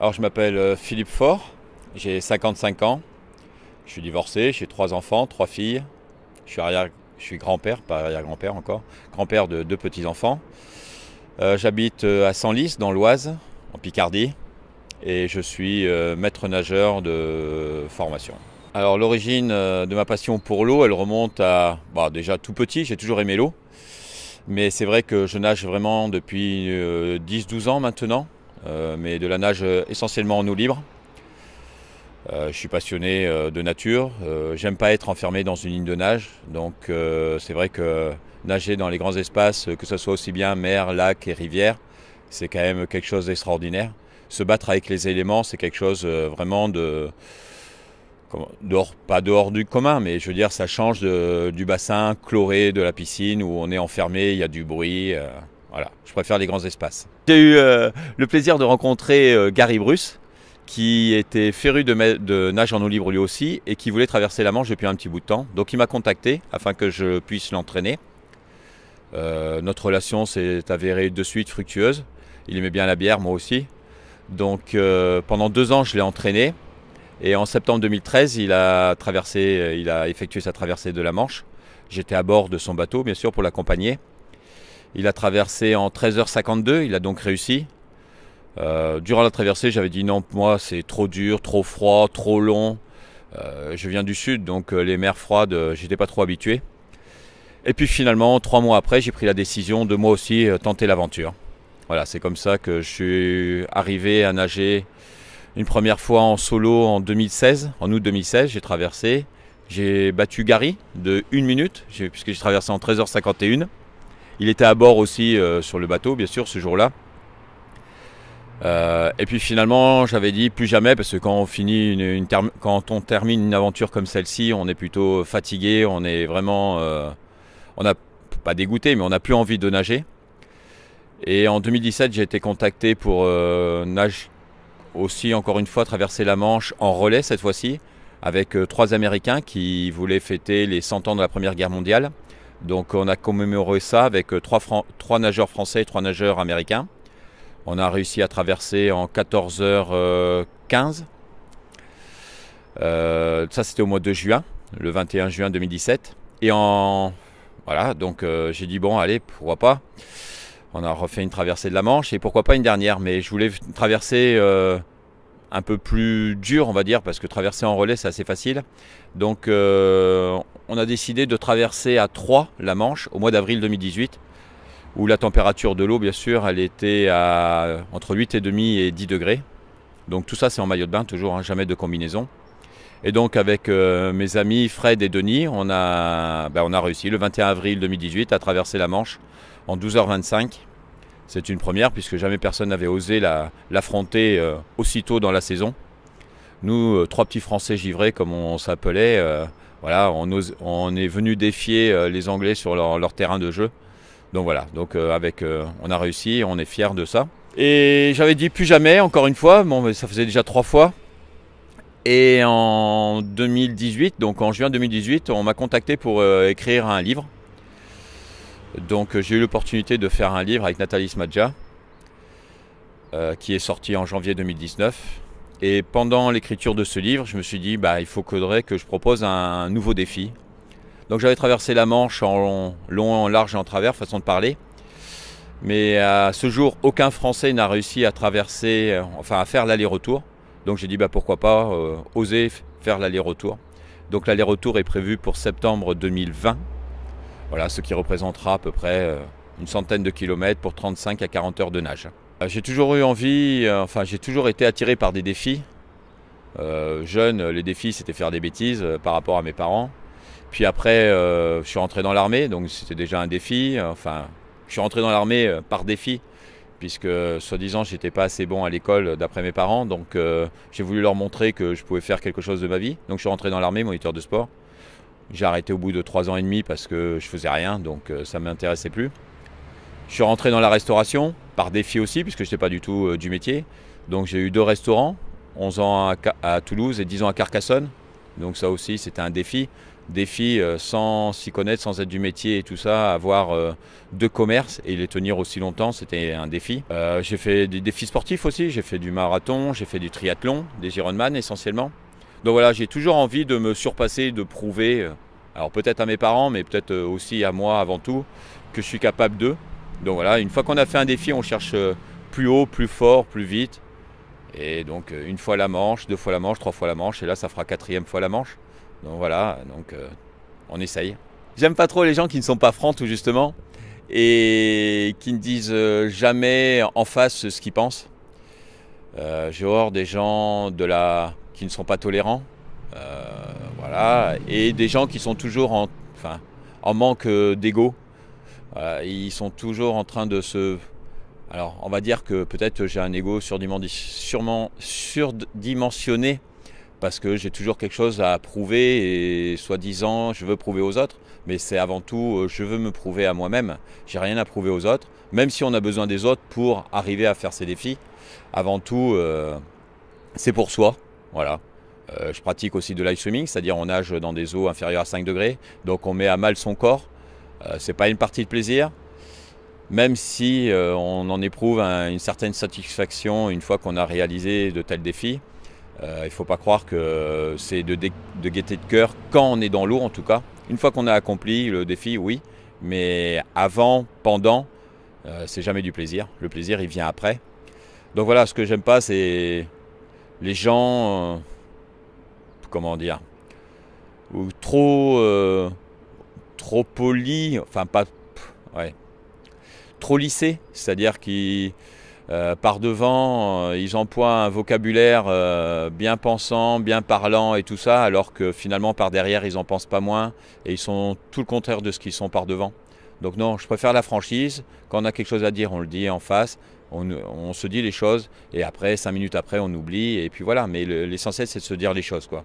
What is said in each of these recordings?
Alors je m'appelle Philippe Faure, j'ai 55 ans, je suis divorcé, j'ai 3 enfants, 3 filles, je suis grand-père, pas arrière-grand-père encore, grand-père de 2 petits-enfants. J'habite à Senlis dans l'Oise, en Picardie, et je suis maître nageur de formation. Alors l'origine de ma passion pour l'eau, elle remonte à déjà tout petit, j'ai toujours aimé l'eau, mais c'est vrai que je nage vraiment depuis 10-12 ans maintenant. Mais de la nage essentiellement en eau libre. Je suis passionné de nature, j'aime pas être enfermé dans une ligne de nage, donc c'est vrai que nager dans les grands espaces, que ce soit aussi bien mer, lac et rivière, c'est quand même quelque chose d'extraordinaire. Se battre avec les éléments, c'est quelque chose vraiment pas dehors du commun, mais je veux dire, ça change du bassin chloré de la piscine où on est enfermé, il y a du bruit. Voilà, je préfère les grands espaces. J'ai eu le plaisir de rencontrer Gary Bruce, qui était féru de nage en eau libre lui aussi et qui voulait traverser la Manche depuis un petit bout de temps. Donc il m'a contacté afin que je puisse l'entraîner. Notre relation s'est avérée de suite fructueuse. Il aimait bien la bière, moi aussi. Donc pendant 2 ans, je l'ai entraîné. Et en septembre 2013, il a effectué sa traversée de la Manche. J'étais à bord de son bateau, bien sûr, pour l'accompagner. Il a traversé en 13h52, il a donc réussi. Durant la traversée, j'avais dit non, moi c'est trop dur, trop froid, trop long. Je viens du sud, donc les mers froides, j'étais pas trop habitué. Et puis finalement, 3 mois après, j'ai pris la décision de moi aussi tenter l'aventure. Voilà, c'est comme ça que je suis arrivé à nager une première fois en solo en 2016, en août 2016, j'ai traversé. J'ai battu Gary de 1 minute, puisque j'ai traversé en 13h51. Il était à bord aussi sur le bateau, bien sûr, ce jour-là. Et puis finalement, j'avais dit plus jamais, parce que quand quand on termine une aventure comme celle-ci, on est plutôt fatigué, on est vraiment, on n'a pas dégoûté, mais on n'a plus envie de nager. Et en 2017, j'ai été contacté pour nage aussi, encore une fois, traverser la Manche en relais cette fois-ci, avec 3 Américains qui voulaient fêter les 100 ans de la Première Guerre mondiale. Donc on a commémoré ça avec 3 nageurs français et 3 nageurs américains. On a réussi à traverser en 14h15. Ça c'était au mois de juin, le 21 juin 2017. Et voilà, donc j'ai dit bon allez, pourquoi pas. On a refait une traversée de la Manche et pourquoi pas une dernière. Mais je voulais une traversée un peu plus dur, on va dire, parce que traverser en relais c'est assez facile. Donc on a décidé de traverser à 3 la Manche au mois d'avril 2018, où la température de l'eau, bien sûr, elle était entre 8,5 et 10 degrés. Donc tout ça c'est en maillot de bain toujours, hein, jamais de combinaison. Et donc avec mes amis Fred et Denis, on a réussi le 21 avril 2018 à traverser la Manche en 12h25. C'est une première puisque jamais personne n'avait osé l'affronter aussitôt dans la saison. Nous, 3 petits Français givrés comme on s'appelait, voilà, on est venu défier les Anglais sur leur terrain de jeu. Donc voilà, on a réussi, on est fiers de ça. Et j'avais dit plus jamais, encore une fois, bon, mais ça faisait déjà 3 fois. Et en 2018, donc en juin 2018, on m'a contacté pour écrire un livre. Donc j'ai eu l'opportunité de faire un livre avec Nathalie Smadja qui est sorti en janvier 2019. Et pendant l'écriture de ce livre, je me suis dit il faudrait que je propose un nouveau défi. Donc j'avais traversé la Manche en long, en large et en travers, façon de parler. Mais à ce jour, aucun Français n'a réussi à à faire l'aller-retour. Donc j'ai dit pourquoi pas oser faire l'aller-retour. Donc l'aller-retour est prévu pour septembre 2020. Voilà, ce qui représentera à peu près une centaine de kilomètres pour 35 à 40 heures de nage. J'ai toujours eu envie, j'ai toujours été attiré par des défis. Jeune, les défis c'était faire des bêtises par rapport à mes parents. Puis après, je suis rentré dans l'armée, donc c'était déjà un défi. Je suis rentré dans l'armée par défi, puisque soi-disant j'étais pas assez bon à l'école d'après mes parents. Donc j'ai voulu leur montrer que je pouvais faire quelque chose de ma vie. Donc je suis rentré dans l'armée, moniteur de sport. J'ai arrêté au bout de 3 ans et demi parce que je faisais rien, donc ça ne m'intéressait plus. Je suis rentré dans la restauration, par défi aussi, puisque je n'étais pas du tout du métier. Donc j'ai eu 2 restaurants, 11 ans à Toulouse et 10 ans à Carcassonne. Donc ça aussi, c'était un défi défi sans s'y connaître, sans être du métier et tout ça, avoir 2 commerces et les tenir aussi longtemps, c'était un défi. J'ai fait des défis sportifs aussi, j'ai fait du marathon, j'ai fait du triathlon, des Ironman essentiellement. Donc voilà, j'ai toujours envie de me surpasser, de prouver, alors peut-être à mes parents, mais peut-être aussi à moi avant tout, que je suis capable d'eux. Donc voilà, une fois qu'on a fait un défi, on cherche plus haut, plus fort, plus vite. Et donc 1 fois la manche, 2 fois la manche, 3 fois la manche, et là ça fera 4e fois la manche. Donc voilà, donc on essaye. J'aime pas trop les gens qui ne sont pas francs tout justement et qui ne disent jamais en face ce qu'ils pensent. J'ai horreur des gens qui ne sont pas tolérants, voilà, et des gens qui sont toujours en manque d'ego. Ils sont toujours en train de se... Alors, on va dire que peut-être j'ai un ego sûrement surdimensionné parce que j'ai toujours quelque chose à prouver et soi-disant je veux prouver aux autres, mais c'est avant tout je veux me prouver à moi-même. J'ai rien à prouver aux autres, même si on a besoin des autres pour arriver à faire ces défis. Avant tout, c'est pour soi, voilà. Je pratique aussi de l'ice swimming, c'est-à-dire on nage dans des eaux inférieures à 5 degrés, donc on met à mal son corps. C'est pas une partie de plaisir, même si on en éprouve une certaine satisfaction une fois qu'on a réalisé de tels défis. Il ne faut pas croire que c'est de gaieté de cœur quand on est dans l'eau en tout cas. Une fois qu'on a accompli le défi, oui, mais avant, pendant, c'est jamais du plaisir. Le plaisir, il vient après. Donc voilà, ce que j'aime pas, c'est les gens, comment dire, ou trop polis, enfin pas, ouais, trop lissés, c'est-à-dire qu'ils par devant, ils emploient un vocabulaire bien pensant, bien parlant et tout ça, alors que finalement par derrière, ils n'en pensent pas moins et ils sont tout le contraire de ce qu'ils sont par devant. Donc non, je préfère la franchise. Quand on a quelque chose à dire, on le dit en face, on se dit les choses et après, 5 minutes après, on oublie et puis voilà. Mais l'essentiel, c'est de se dire les choses, quoi.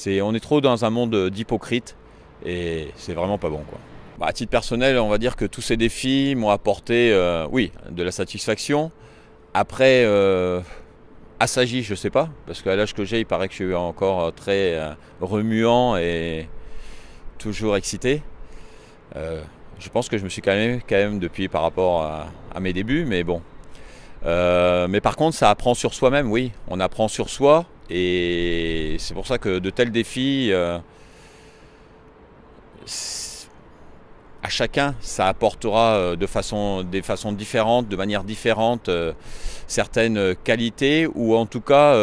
On est trop dans un monde d'hypocrites et c'est vraiment pas bon, quoi. À titre personnel, on va dire que tous ces défis m'ont apporté, oui, de la satisfaction. Après, assagi, je ne sais pas, parce qu'à l'âge que j'ai, il paraît que je suis encore très remuant et toujours excité. Je pense que je me suis calmé quand même depuis par rapport à mes débuts, mais bon. Mais par contre, ça apprend sur soi-même, oui. On apprend sur soi et c'est pour ça que de tels défis... à chacun, ça apportera des façons différentes, de manière différente, certaines qualités ou en tout cas,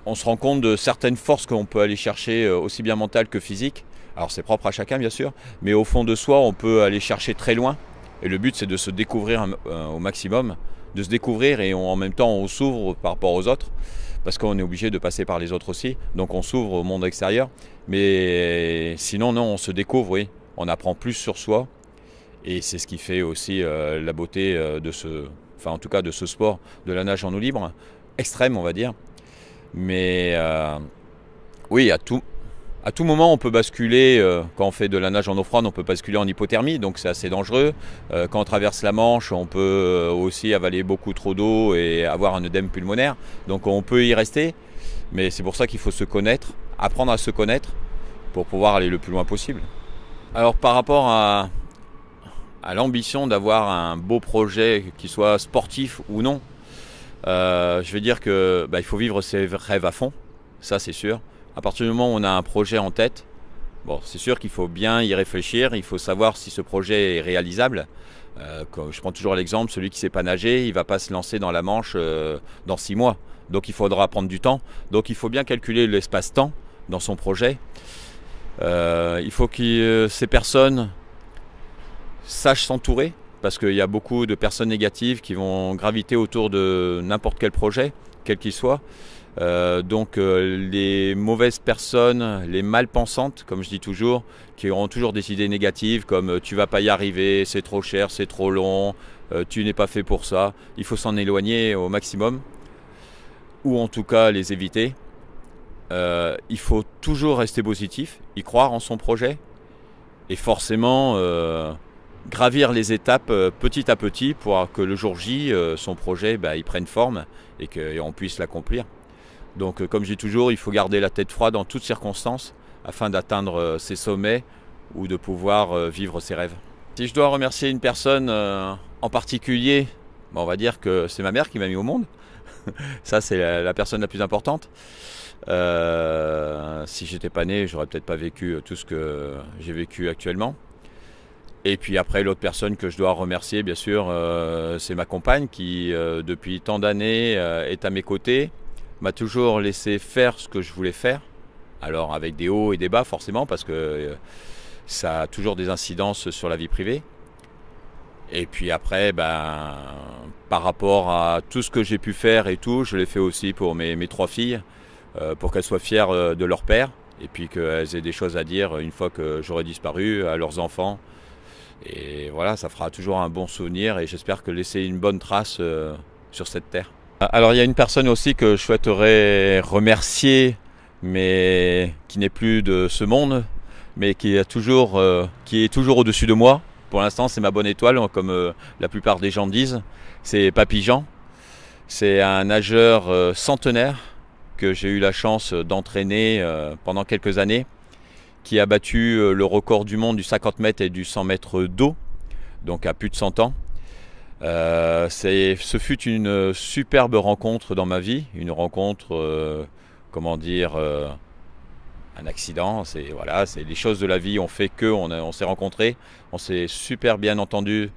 on se rend compte de certaines forces qu'on peut aller chercher aussi bien mentales que physiques. Alors c'est propre à chacun bien sûr, mais au fond de soi, on peut aller chercher très loin. Et le but c'est de se découvrir au maximum, de se découvrir et en même temps on s'ouvre par rapport aux autres. Parce qu'on est obligé de passer par les autres aussi, donc on s'ouvre au monde extérieur. Mais sinon non, on se découvre, oui. On apprend plus sur soi et c'est ce qui fait aussi la beauté de en tout cas de ce sport, de la nage en eau libre, extrême on va dire. Mais oui, à tout moment on peut basculer, quand on fait de la nage en eau froide on peut basculer en hypothermie, donc c'est assez dangereux. Quand on traverse la Manche on peut aussi avaler beaucoup trop d'eau et avoir un œdème pulmonaire, donc on peut y rester. Mais c'est pour ça qu'il faut se connaître, apprendre à se connaître pour pouvoir aller le plus loin possible. Alors par rapport à l'ambition d'avoir un beau projet, qu'il soit sportif ou non, je vais dire que il faut vivre ses rêves à fond, ça c'est sûr. À partir du moment où on a un projet en tête, bon, c'est sûr qu'il faut bien y réfléchir, il faut savoir si ce projet est réalisable. Je prends toujours l'exemple, celui qui ne sait pas nager, il ne va pas se lancer dans la Manche dans 6 mois. Donc il faudra prendre du temps, donc il faut bien calculer l'espace-temps dans son projet. Il faut que ces personnes sachent s'entourer parce qu'il y a beaucoup de personnes négatives qui vont graviter autour de n'importe quel projet, quel qu'il soit. Donc les mauvaises personnes, les malpensantes, comme je dis toujours, qui auront toujours des idées négatives comme tu vas pas y arriver, c'est trop cher, c'est trop long, tu n'es pas fait pour ça. Il faut s'en éloigner au maximum ou en tout cas les éviter. Il faut toujours rester positif, y croire en son projet et forcément gravir les étapes petit à petit pour que le jour J, son projet il prenne forme et qu'on puisse l'accomplir. Donc comme je dis toujours, il faut garder la tête froide en toutes circonstances afin d'atteindre ses sommets ou de pouvoir vivre ses rêves. Si je dois remercier une personne en particulier, on va dire que c'est ma mère qui m'a mis au monde. Ça, c'est la personne la plus importante. Si j'étais pas né, j'aurais peut-être pas vécu tout ce que j'ai vécu actuellement. Et puis après, l'autre personne que je dois remercier, bien sûr, c'est ma compagne qui, depuis tant d'années, est à mes côtés, m'a toujours laissé faire ce que je voulais faire. Alors avec des hauts et des bas forcément, parce que ça a toujours des incidences sur la vie privée. Et puis après, par rapport à tout ce que j'ai pu faire et tout, je l'ai fait aussi pour mes 3 filles, pour qu'elles soient fières de leur père, et puis qu'elles aient des choses à dire une fois que j'aurai disparu, à leurs enfants. Et voilà, ça fera toujours un bon souvenir, et j'espère que laisser une bonne trace sur cette terre. Alors il y a une personne aussi que je souhaiterais remercier, mais qui n'est plus de ce monde, mais qui est toujours au-dessus de moi. Pour l'instant, c'est ma bonne étoile, comme la plupart des gens disent. C'est Papy Jean. C'est un nageur centenaire que j'ai eu la chance d'entraîner pendant quelques années, qui a battu le record du monde du 50 mètres et du 100 mètres d'eau, donc à plus de 100 ans. Ce fut une superbe rencontre dans ma vie, une rencontre, un accident, c'est les choses de la vie ont fait qu'on s'est rencontrés, on s'est super bien entendu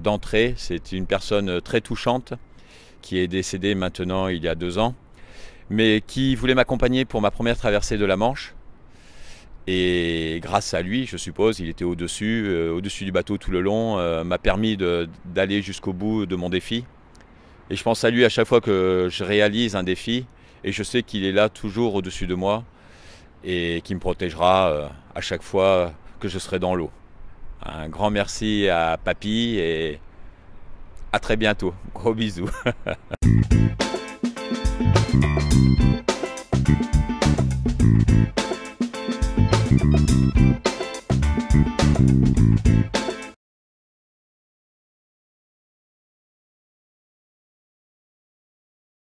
d'entrée. C'est une personne très touchante qui est décédée maintenant il y a 2 ans, mais qui voulait m'accompagner pour ma première traversée de la Manche. Et grâce à lui, je suppose, il était au-dessus du bateau tout le long, m'a permis d'aller jusqu'au bout de mon défi. Et je pense à lui à chaque fois que je réalise un défi, et je sais qu'il est là toujours au-dessus de moi, et qui me protégera à chaque fois que je serai dans l'eau. Un grand merci à Papy, et à très bientôt. Gros bisous.